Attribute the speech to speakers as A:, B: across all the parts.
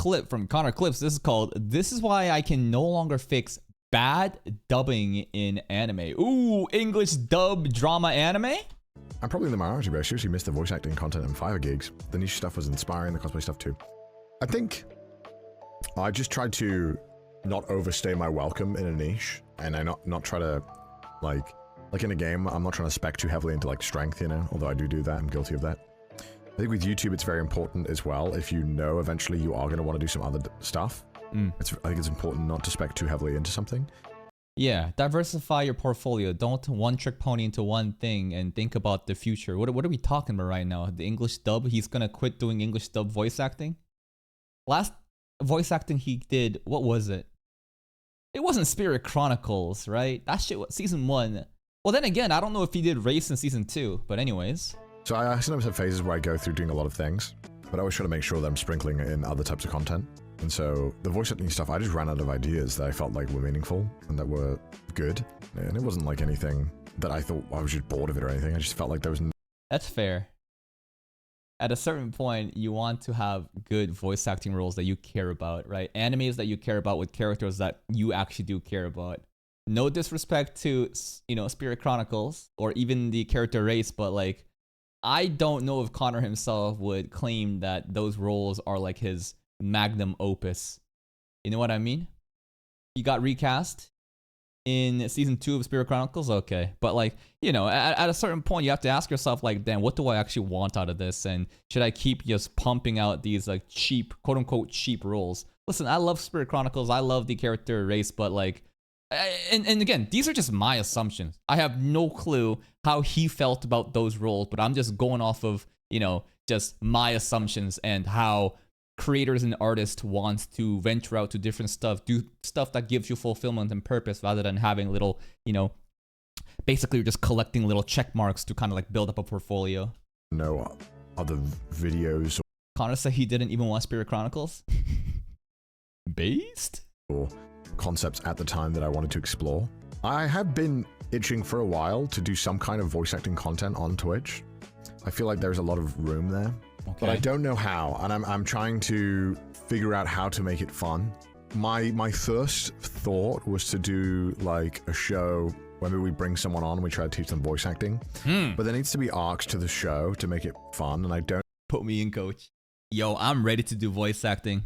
A: clip from ConnorClips. This is called "This is Why I Can No Longer Fix Bad Dubbing in Anime." Ooh, English dub drama anime?
B: I'm probably in the minority, but I seriously missed the voice acting content in Fiverr gigs. The niche stuff was inspiring, the cosplay stuff too. I think I just tried to not overstay my welcome in a niche, and I not try to, like in a game, I'm not trying to spec too heavily into like strength, you know, although I do that, I'm guilty of that. I think with YouTube, it's very important as well. If you know eventually you are going to want to do some other stuff, I think it's important not to spec too heavily into something.
A: Yeah, diversify your portfolio. Don't one-trick pony into one thing and think about the future. What are we talking about right now? The English dub? He's gonna quit doing English dub voice acting? Last voice acting he did, what was it? It wasn't Spirit Chronicles, right? That shit was season 1. Well, then again, I don't know if he did Race in season 2, but anyways.
B: So I sometimes have phases where I go through doing a lot of things, but I always try to make sure that I'm sprinkling in other types of content. And so the voice acting stuff, I just ran out of ideas that I felt like were meaningful and that were good. And it wasn't like anything that I thought I was just bored of it or anything. I just felt like there was
A: That's fair. At a certain point, you want to have good voice acting roles that you care about, right? Animes that you care about with characters that you actually do care about. No disrespect to, you know, Spirit Chronicles or even the character Race, but like, I don't know if Connor himself would claim that those roles are like his magnum opus. You know what I mean? He got recast in season 2 of Spirit Chronicles, okay. But like, you know, at a certain point, you have to ask yourself like, damn, what do I actually want out of this? And should I keep just pumping out these like cheap, quote unquote, cheap roles? Listen, I love Spirit Chronicles. I love the character Race, but like, and again, these are just my assumptions. I have no clue how he felt about those roles, but I'm just going off of, you know, just my assumptions and how creators and artists want to venture out to different stuff, do stuff that gives you fulfillment and purpose rather than having little, you know, basically you're just collecting little check marks to kind of like build up a portfolio.
B: no other videos
A: Connor said he didn't even watch Spirit Chronicles. Based?
B: or concepts at the time that I wanted to explore. I have been itching for a while to do some kind of voice acting content on Twitch. I feel like there's a lot of room there, but I don't know how, and I'm trying to figure out how to make it fun. My first thought was to do like a show where maybe we bring someone on and we try to teach them voice acting, but there needs to be arcs to the show to make it fun, and I don't.
A: Put me in, coach. Yo, I'm ready to do voice acting.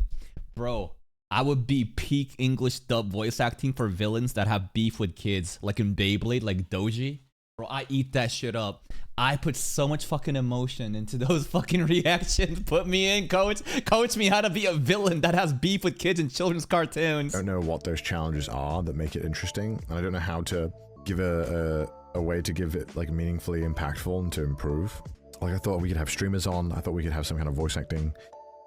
A: Bro, I would be peak English dub voice acting for villains that have beef with kids, like in Beyblade, like Doji. Bro, I eat that shit up. I put so much fucking emotion into those fucking reactions. Put me in, coach. Coach me how to be a villain that has beef with kids in children's cartoons.
B: I don't know what those challenges are that make it interesting, and I don't know how to give a way to give it like meaningfully impactful and to improve. Like I thought we could have streamers on. I thought we could have some kind of voice acting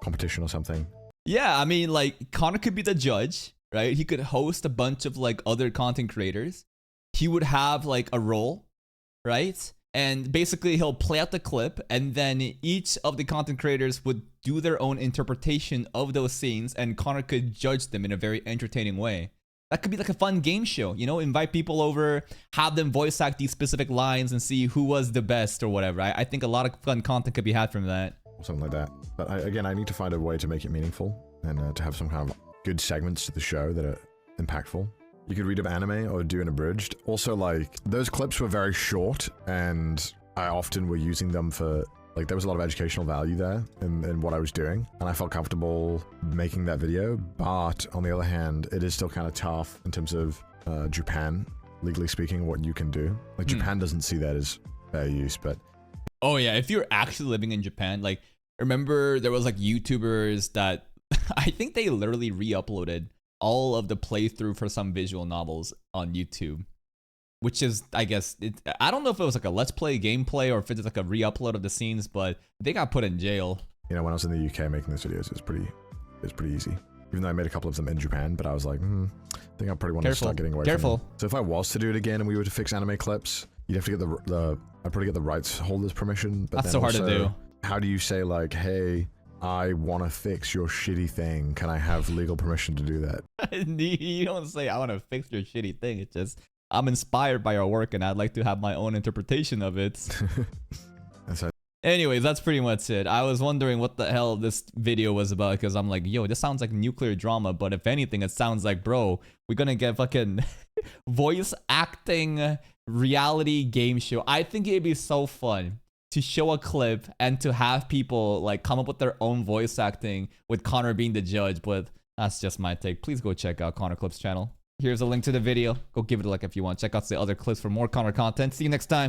B: competition or something.
A: Yeah, I mean, like, Connor could be the judge, right? He could host a bunch of, like, other content creators. He would have, like, a role, right? And basically, he'll play out the clip, and then each of the content creators would do their own interpretation of those scenes, and Connor could judge them in a very entertaining way. That could be like a fun game show, you know? Invite people over, have them voice act these specific lines, and see who was the best or whatever. I think a lot of fun content could be had from that.
B: Something like that. But again, I need to find a way to make it meaningful and to have some kind of good segments to the show that are impactful. You could read an anime or do an abridged. Also, like, those clips were very short, and I often were using them for, like, there was a lot of educational value there in what I was doing, and I felt comfortable making that video. But on the other hand, it is still kind of tough in terms of Japan, legally speaking, what you can do. Like, Japan doesn't see that as fair use, but...
A: Oh yeah, if you're actually living in Japan, like, remember there was like YouTubers that I think they literally re-uploaded all of the playthrough for some visual novels on YouTube, which is, I guess, I don't know if it was like a let's play gameplay or if it's like a re-upload of the scenes, but they got put in jail.
B: You know, when I was in the UK making those videos, it was pretty easy. Even though I made a couple of them in Japan, but I was like, I think I probably want to start getting away from them. So if I was to do it again and we were to fix anime clips, you'd have to get I'd probably get the rights holders permission. But
A: that's so hard to do.
B: How do you say like, hey, I want to fix your shitty thing. Can I have legal permission to do that?
A: You don't say, I want to fix your shitty thing. It's just, I'm inspired by your work and I'd like to have my own interpretation of it.
B: And so
A: Anyways, that's pretty much it. I was wondering what the hell this video was about because I'm like, yo, this sounds like nuclear drama, but if anything, it sounds like, bro, we're gonna get fucking voice acting reality game show. I think it'd be so fun to show a clip and to have people like come up with their own voice acting with Connor being the judge, but that's just my take. Please go check out ConnorClips channel. Here's a link to the video. Go give it a like if you want. Check out the other clips for more Connor content. See you next time.